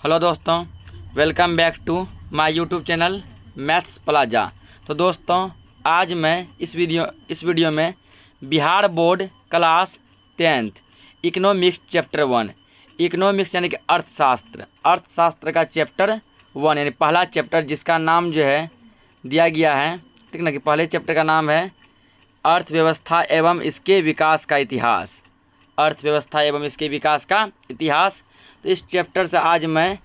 Hello दोस्तों, welcome back to my YouTube channel Maths Plaza. तो दोस्तों आज मैं इस वीडियो में Bihar board class 10th economics chapter 1 economics यानी कि अर्थशास्त्र का चैप्टर 1 यानी पहला चैप्टर जिसका नाम जो है दिया गया है, ठीक ना, कि पहले चैप्टर का नाम है अर्थव्यवस्था एवं इसके विकास का इतिहास। अर्थव्यवस्था एवं इसके विकास का इतिहास। तो इस चैप्टर से आज मैं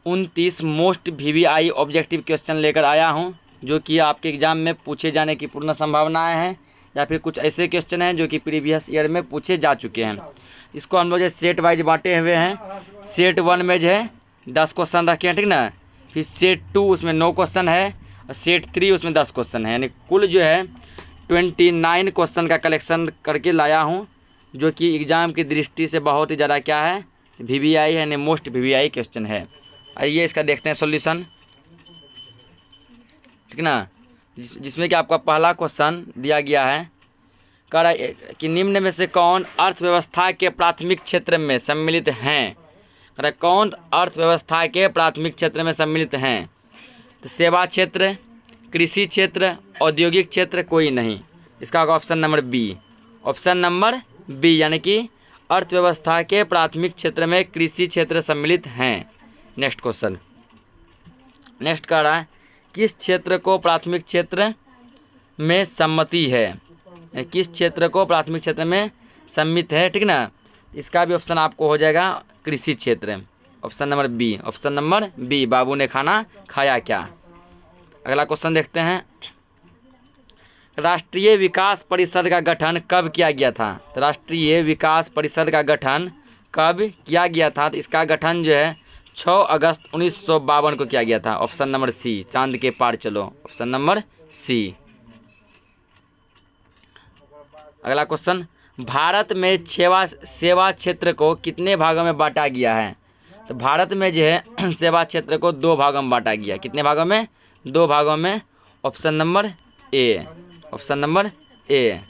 29 मोस्ट VVI ऑब्जेक्टिव क्वेश्चन लेकर आया हूं, जो कि आपके एग्ज़ाम में पूछे जाने की पूर्ण संभावनाएं हैं, या फिर कुछ ऐसे क्वेश्चन हैं जो कि प्रीवियस ईयर में पूछे जा चुके हैं। इसको हम लोग जो सेट वाइज बांटे हुए हैं। सेट 1 में जो है 10 क्वेश्चन रखे हैं, ठीक ना। फिर सेट 2 उसमें 9 क्वेश्चन है और सेट 3 उसमें 10 क्वेश्चन है, यानी कुल जो है 29 क्वेश्चन का कलेक्शन करके लाया हूँ, जो कि एग्ज़ाम की दृष्टि से बहुत ही ज़्यादा क्या है, VVI है, यानी मोस्ट VVI क्वेश्चन है। आइए इसका देखते हैं सॉल्यूशन, ठीक ना। जिसमें कि आपका पहला क्वेश्चन दिया गया है, कह रहा है कि निम्न में से कौन अर्थव्यवस्था के प्राथमिक क्षेत्र में सम्मिलित हैं। कह रहा है कौन अर्थव्यवस्था के प्राथमिक क्षेत्र में सम्मिलित हैं। तो सेवा क्षेत्र, कृषि क्षेत्र, औद्योगिक क्षेत्र, कोई नहीं। इसका होगा option number B. Option number B यानी कि अर्थव्यवस्था के प्राथमिक क्षेत्र में कृषि क्षेत्र सम्मिलित हैं। नेक्स्ट क्वेश्चन, नेक्स्ट कह रहा है किस क्षेत्र को प्राथमिक क्षेत्र में सम्मति है। किस क्षेत्र को प्राथमिक क्षेत्र में सम्मित है, ठीक ना। इसका भी ऑप्शन आपको हो जाएगा कृषि क्षेत्र। Option number B. Option number B, बाबू ने खाना खाया क्या। अगला क्वेश्चन देखते हैं, राष्ट्रीय विकास परिषद का गठन कब किया गया था। तो राष्ट्रीय विकास परिषद का गठन कब किया गया था। तो इसका गठन जो है 6 अगस्त 1952 को किया गया था। ऑप्शन नंबर सी, चांद के पार चलो। Option number C. अगला क्वेश्चन, भारत में सेवा क्षेत्र को कितने भागों में बांटा गया है। तो भारत में जो है सेवा क्षेत्र को 2 भागों में बांटा गया। कितने भागों में? 2 भागों में। Option number A. Option number A.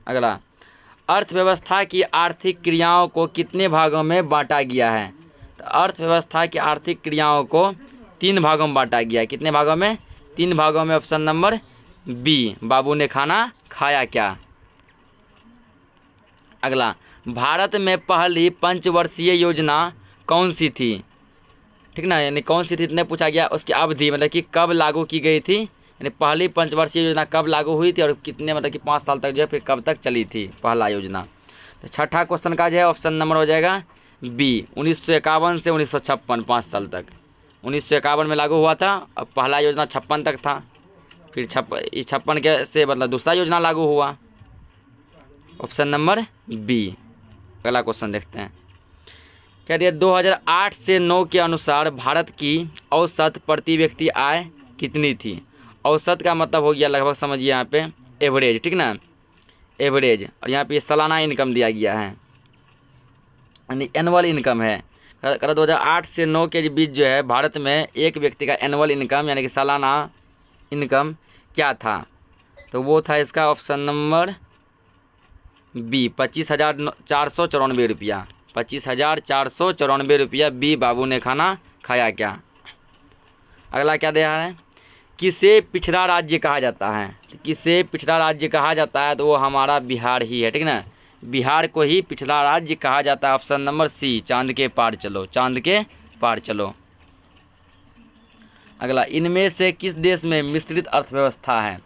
अगला, अर्थव्यवस्था की आर्थिक क्रियाओं को कितने भागों में बांटा गया है। तो अर्थव्यवस्था की आर्थिक क्रियाओं को 3 भागों में बांटा गया है। कितने भागों में? 3 भागों में। ऑप्शन नंबर बी, बाबू ने खाना खाया क्या। अगला, भारत में पहली पंचवर्षीय योजना कौन सी थी, ठीक ना, यानी कौन सी थी इतने पूछा गया। उसकी अवधि मतलब कि कब लागू की गई थी, यानी पहली पंचवर्षीय योजना कब लागू हुई थी और कितने मतलब कि 5 साल तक जो है फिर कब तक चली थी पहला योजना। तो छठा क्वेश्चन का जो है ऑप्शन नंबर हो जाएगा बी, 1951 से 1956, 5 साल तक। 1951 में लागू हुआ था, अब पहला योजना 56 तक था, फिर 56 के से मतलब दूसरा योजना लागू हुआ। Option number B. अगला क्वेश्चन देखते हैं, कह दिया 2008 से 9 के अनुसार भारत की औसत प्रति व्यक्ति आय कितनी थी। औसत का मतलब हो गया लगभग, समझिए यहाँ पे एवरेज, ठीक ना, एवरेज। और यहाँ पे सालाना इनकम दिया गया है, यानी एनुअल इनकम है। 2008 से 9 के बीच जो है भारत में एक व्यक्ति का एनुअल इनकम यानी कि सालाना इनकम क्या था। तो वो था इसका ऑप्शन नंबर बी, 25,494 रुपया। 25,494 रुपया बी, बाबू ने खाना खाया क्या। अगला क्या दिया है, किसे पिछड़ा राज्य कहा जाता है। किसे पिछड़ा राज्य कहा जाता है, तो वो हमारा बिहार ही है, ठीक ना। बिहार को ही पिछड़ा राज्य कहा जाता है। ऑप्शन नंबर सी, चांद के पार चलो। चांद के पार चलो। अगला, इनमें से किस देश में मिश्रित अर्थव्यवस्था है,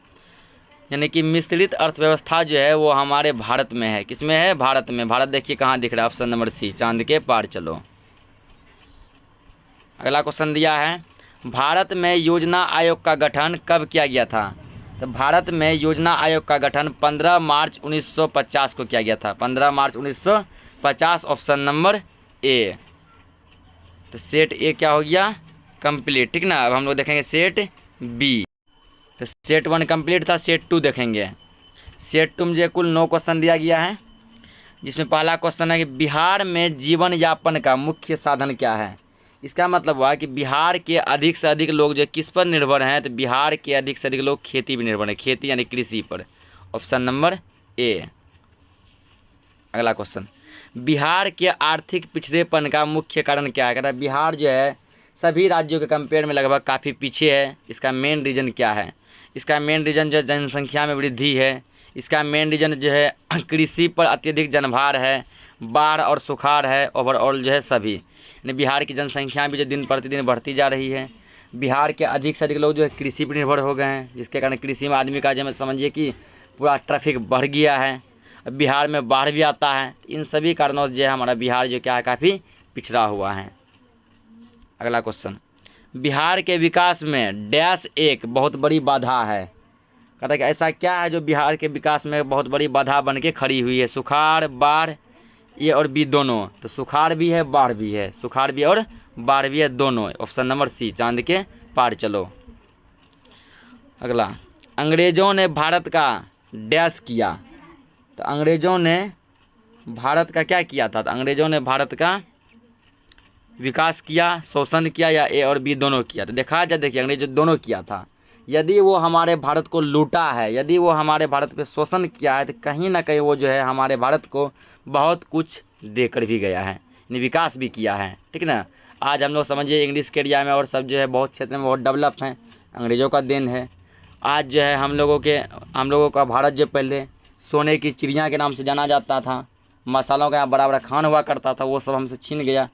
यानी कि मिश्रित अर्थव्यवस्था जो है वो हमारे भारत में है। किसमें है? भारत में। भारत देखिए कहाँ दिख रहा है, ऑप्शन नंबर सी, चांद के पार चलो। अगला क्वेश्चन दिया है, भारत में योजना आयोग का गठन कब किया गया था। तो भारत में योजना आयोग का गठन 15 मार्च 1950 को किया गया था। 15 मार्च 1950। ऑप्शन नंबर ए। तो सेट ए क्या हो गया, कंप्लीट, ठीक ना। अब हम लोग देखेंगे सेट बी। तो सेट 1 कंप्लीट था, सेट 2 देखेंगे। सेट 2 में कुल 9 क्वेश्चन दिया गया है, जिसमें पहला क्वेश्चन है कि बिहार में जीवन यापन का मुख्य साधन क्या है। इसका मतलब हुआ कि बिहार के अधिक से अधिक लोग जो किस पर निर्भर हैं, तो बिहार के अधिक से अधिक लोग खेती पर निर्भर हैं, खेती यानी कृषि पर। Option number A. अगला क्वेश्चन, बिहार के आर्थिक पिछड़ेपन का मुख्य कारण क्या है? कहता है बिहार जो है सभी राज्यों के कंपेयर में लगभग काफ़ी पीछे है। इसका मेन रीज़न क्या है? इसका मेन रीज़न जो है जनसंख्या में वृद्धि है। इसका मेन रीज़न जो है कृषि पर अत्यधिक जनभार है, बाढ़ और सुखाड़ है। ओवरऑल जो है सभी यानी बिहार की जनसंख्या भी जो दिन प्रतिदिन बढ़ती जा रही है। बिहार के अधिक से अधिक लोग जो है कृषि पर निर्भर हो गए हैं, जिसके कारण कृषि में आदमी का जो समझिए कि पूरा ट्रैफिक बढ़ गया है। बिहार में बाढ़ भी आता है। इन सभी कारणों से जो है हमारा बिहार जो क्या है काफ़ी पिछड़ा हुआ है। अगला क्वेश्चन, बिहार के विकास में डैश एक बहुत बड़ी बाधा है। कहता है कि ऐसा क्या है जो बिहार के विकास में बहुत बड़ी बाधा बन के खड़ी हुई है? सुखाड़, बाढ़, ए और बी दोनों। तो सुखाड़ भी है, बाढ़ भी है। सुखाड़ भी और बाढ़ भी है, दोनों। ऑप्शन नंबर सी, चांद के पार चलो। अगला, अंग्रेज़ों ने भारत का डैश किया। तो अंग्रेज़ों ने भारत का क्या किया था? तो अंग्रेज़ों ने भारत का विकास किया, शोषण किया, या ए और बी दोनों किया? तो देखा जाए, देखिए अंग्रेज़ों दोनों किया था। यदि वो हमारे भारत को लूटा है, यदि वो हमारे भारत पे शोषण किया है, तो कहीं ना कहीं वो जो है हमारे भारत को बहुत कुछ देकर भी गया है, यानी विकास भी किया है। ठीक ना। आज हम लोग समझिए इंग्लिश के एरिया में और सब जो है बहुत क्षेत्र में बहुत डेवलप हैं, अंग्रेज़ों का देन है। आज जो है हम लोगों का भारत जो पहले सोने की चिड़िया के नाम से जाना जाता था, मसालों का यहाँ बड़ा बड़ा खान हुआ करता था, वो सब हमसे छीन गया।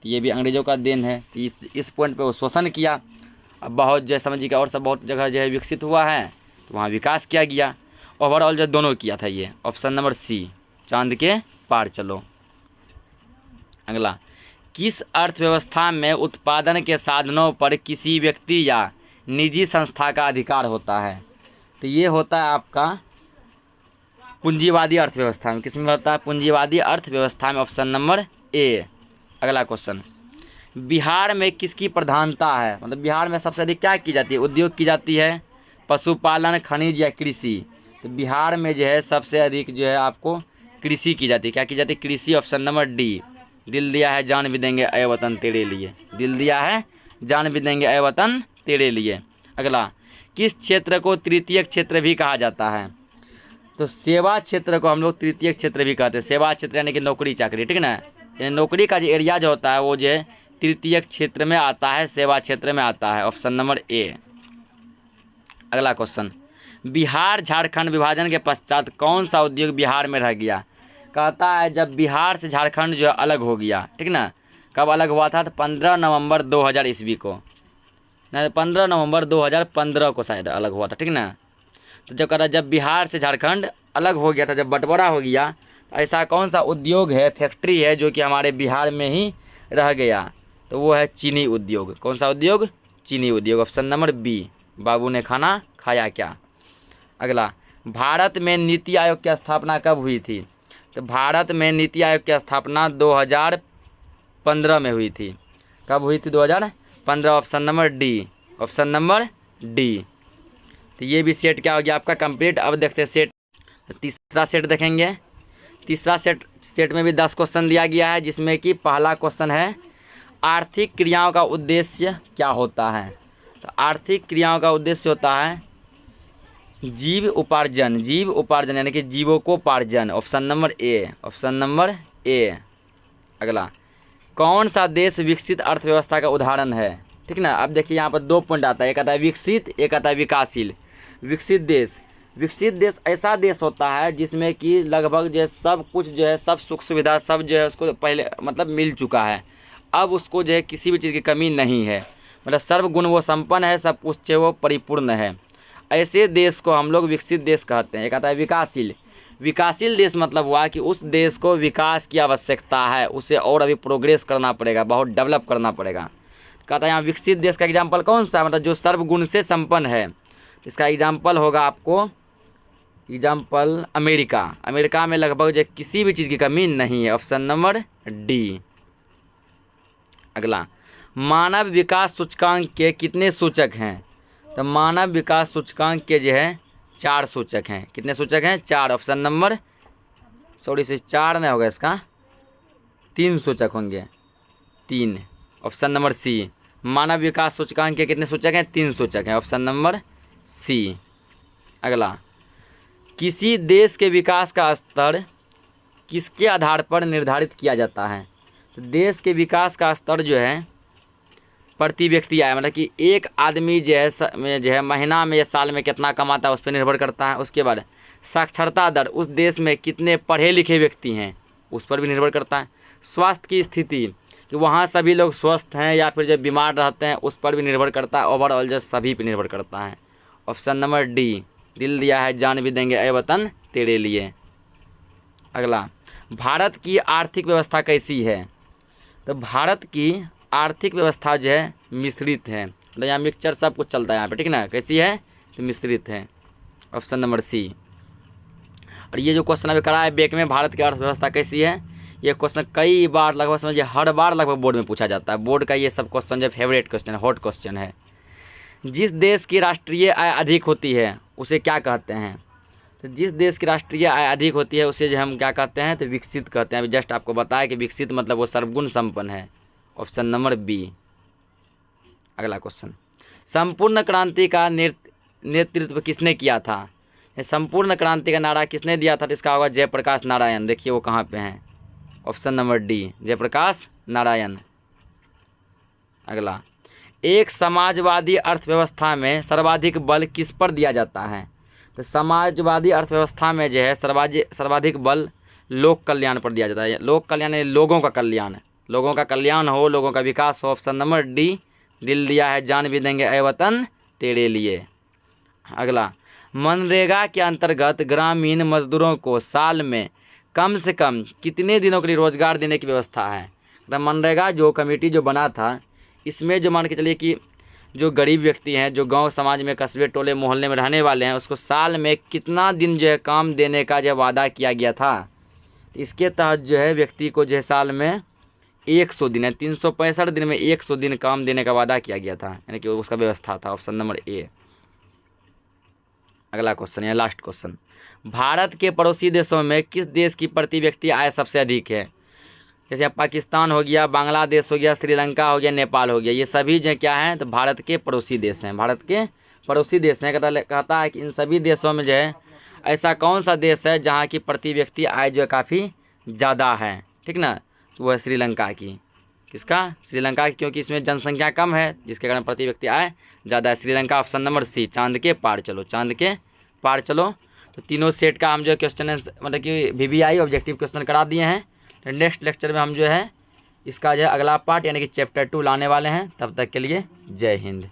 तो ये भी अंग्रेज़ों का देन है। इस पॉइंट पे वो शोषण किया। अब बहुत जो समझिए और सब बहुत जगह जो है विकसित हुआ है, तो वहाँ विकास किया गया। ओवरऑल जो दोनों किया था ये। ऑप्शन नंबर सी, चांद के पार चलो। अगला, किस अर्थव्यवस्था में उत्पादन के साधनों पर किसी व्यक्ति या निजी संस्था का अधिकार होता है? तो ये होता है आपका पूंजीवादी अर्थव्यवस्था में। किसमें होता है? पूंजीवादी अर्थव्यवस्था में। Option number A. अगला क्वेश्चन, बिहार में किसकी प्रधानता है? मतलब बिहार में सबसे अधिक क्या की जाती है? उद्योग की जाती है, पशुपालन, खनिज या कृषि? तो बिहार में जो है सबसे अधिक जो है आपको कृषि की जाती है। क्या की जाती है? कृषि। Option number D. दिल दिया है जान भी देंगे ऐ वतन तेरे लिए। दिल दिया है जान भी देंगे ऐ वतन तेरे लिए। अगला, किस क्षेत्र को तृतीय क्षेत्र भी कहा जाता है? तो सेवा क्षेत्र को हम लोग तृतीय क्षेत्र भी कहते हैं। सेवा क्षेत्र यानी कि नौकरी चाकरी। ठीक ना। यानी नौकरी का जो एरिया जो होता है वो जो है तृतीय क्षेत्र में आता है, सेवा क्षेत्र में आता है। Option number A. अगला क्वेश्चन, बिहार झारखंड विभाजन के पश्चात कौन सा उद्योग बिहार में रह गया? कहता है जब बिहार से झारखंड जो है अलग हो गया। ठीक ना। कब अलग हुआ था? तो 15 नवंबर 2000 ईस्वी को, नहीं 15 नवंबर 2015 को शायद अलग हुआ था। ठीक ना। तो जब कहता जब बिहार से झारखंड अलग हो गया था, जब बंटवारा हो गया, ऐसा कौन सा उद्योग है, फैक्ट्री है जो कि हमारे बिहार में ही रह गया? तो वो है चीनी उद्योग। कौन सा उद्योग? चीनी उद्योग। ऑप्शन नंबर बी, बाबू ने खाना खाया क्या। अगला, भारत में नीति आयोग की स्थापना कब हुई थी? तो भारत में नीति आयोग की स्थापना 2015 में हुई थी। कब हुई थी? 2015। Option number D. Option number D. तो ये भी सेट क्या हो गया आपका कंप्लीट। अब देखते हैं सेट। तो तीसरा सेट देखेंगे। तीसरा सेट में भी 10 क्वेश्चन दिया गया है, जिसमें कि पहला क्वेश्चन है आर्थिक क्रियाओं का उद्देश्य क्या होता है? तो आर्थिक क्रियाओं का उद्देश्य होता है जीव उपार्जन। जीव उपार्जन यानी कि जीवोपार्जन। Option number A. Option number A. अगला, कौन सा देश विकसित अर्थव्यवस्था का उदाहरण है? ठीक ना। अब देखिए यहाँ पर 2 पॉइंट आता है, एक आता है विकसित, एक आता है विकासशील। विकसित देश ऐसा देश होता है जिसमें कि लगभग जो है सब कुछ जो है, सब सुख सुविधा सब जो है उसको पहले मतलब मिल चुका है। अब उसको जो है किसी भी चीज़ की कमी नहीं है, मतलब सर्वगुण वो संपन्न है, सब कुछ जो वो परिपूर्ण है। ऐसे देश को हम लोग विकसित देश कहते हैं। एक आता है विकासशील। विकासशील देश मतलब हुआ कि उस देश को विकास की आवश्यकता है, उसे और अभी प्रोग्रेस करना पड़ेगा, बहुत डेवलप करना पड़ेगा। कहता है यहाँ विकसित देश का एग्जाम्पल कौन सा? मतलब जो सर्वगुण से संपन्न है। इसका एग्जाम्पल होगा आपको अमेरिका। अमेरिका में लगभग जो किसी भी चीज़ की कमी नहीं है। Option number D. अगला, मानव विकास सूचकांक के कितने सूचक हैं? तो मानव विकास सूचकांक के जो है 4 सूचक हैं। कितने सूचक हैं? 4। ऑप्शन नंबर 4 नहीं होगा इसका, 3 सूचक होंगे, 3। ऑप्शन नंबर सी। मानव विकास सूचकांक के कितने सूचक हैं? 3 सूचक हैं। Option number C. अगला, किसी देश के विकास का स्तर किसके आधार पर निर्धारित किया जाता है? तो देश के विकास का स्तर जो है प्रति व्यक्ति आय, मतलब कि एक आदमी जो है महीना में या साल में कितना कमाता है उस पर निर्भर करता है। उसके बाद साक्षरता दर, उस देश में कितने पढ़े लिखे व्यक्ति हैं उस पर भी निर्भर करता है। स्वास्थ्य की स्थिति, कि वहाँ सभी लोग स्वस्थ हैं या फिर जब बीमार रहते हैं उस पर भी निर्भर करता है। ओवरऑल जो सभी पे निर्भर करता है। ऑप्शन नंबर डी, दिल दिया है जान भी देंगे ऐ वतन तेरे लिए। अगला, भारत की आर्थिक व्यवस्था कैसी है? तो भारत की आर्थिक व्यवस्था जो है मिश्रित है, मतलब यहाँ मिक्सचर सब कुछ चलता है यहाँ पे, ठीक ना। कैसी है? तो मिश्रित है। Option number C. और ये जो क्वेश्चन अभी करा है बैक में, भारत की अर्थव्यवस्था कैसी है, ये क्वेश्चन कई बार लगभग समझिए हर बार लगभग बोर्ड में पूछा जाता है। बोर्ड का ये सब क्वेश्चन जो फेवरेट क्वेश्चन है, हॉट क्वेश्चन है। जिस देश की राष्ट्रीय आय अधिक होती है उसे क्या कहते हैं? तो जिस देश की राष्ट्रीय आय अधिक होती है उसे जो हम क्या कहते हैं? तो विकसित कहते हैं। अभी जस्ट आपको बताया कि विकसित मतलब वो सर्वगुण संपन्न है। Option number B. अगला क्वेश्चन, संपूर्ण क्रांति का नेतृत्व किसने किया था? संपूर्ण क्रांति का नारा किसने दिया था? तो इसका होगा जयप्रकाश नारायण। देखिए वो कहाँ पे हैं। Option number D, Jayaprakash Narayan. अगला, एक समाजवादी अर्थव्यवस्था में सर्वाधिक बल किस पर दिया जाता है? तो समाजवादी अर्थव्यवस्था में जो है सर्वाधिक बल लोक कल्याण पर दिया जाता है। लोक कल्याण यानी लोगों का कल्याण, लोगों का कल्याण हो, लोगों का विकास हो। ऑप्शन नंबर डी, दिल दिया है जान भी देंगे ऐ वतन तेरे लिए। अगला, मनरेगा के अंतर्गत ग्रामीण मजदूरों को साल में कम से कम कितने दिनों के लिए रोजगार देने की व्यवस्था है? मतलब मनरेगा जो कमेटी जो बना था, इसमें जो मान के चलिए कि जो गरीब व्यक्ति हैं, जो गांव समाज में कस्बे टोले मोहल्ले में रहने वाले हैं, उसको साल में कितना दिन जो है काम देने का जो वादा किया गया था। इसके तहत जो है व्यक्ति को जो है साल में 100 दिन है, 365 दिन में 100 दिन काम देने का वादा किया गया था, यानी कि उसका व्यवस्था था। Option number A. अगला क्वेश्चन है लास्ट क्वेश्चन, भारत के पड़ोसी देशों में किस देश की प्रति व्यक्ति आय सबसे अधिक है? जैसे पाकिस्तान हो गया, बांग्लादेश हो गया, श्रीलंका हो गया, नेपाल हो गया, ये सभी जो क्या हैं? तो भारत के पड़ोसी देश हैं। भारत के पड़ोसी देश हैं। कहता है कि इन सभी देशों में जो है ऐसा कौन सा देश है जहाँ की प्रति व्यक्ति आय जो है काफ़ी ज़्यादा है, ठीक ना। तो वह है श्रीलंका की। किसका? श्रीलंका की, क्योंकि इसमें जनसंख्या कम है जिसके कारण प्रति व्यक्ति आय ज़्यादा है। श्रीलंका। ऑप्शन नंबर सी, चांद के पार चलो, चांद के पार चलो। तो तीनों सेट का हम जो क्वेश्चन है मतलब कि VVI ऑब्जेक्टिव क्वेश्चन करा दिए हैं। तो नेक्स्ट लेक्चर में हम जो है इसका जो है अगला पार्ट यानी कि चैप्टर 2 लाने वाले हैं। तब तक के लिए जय हिंद।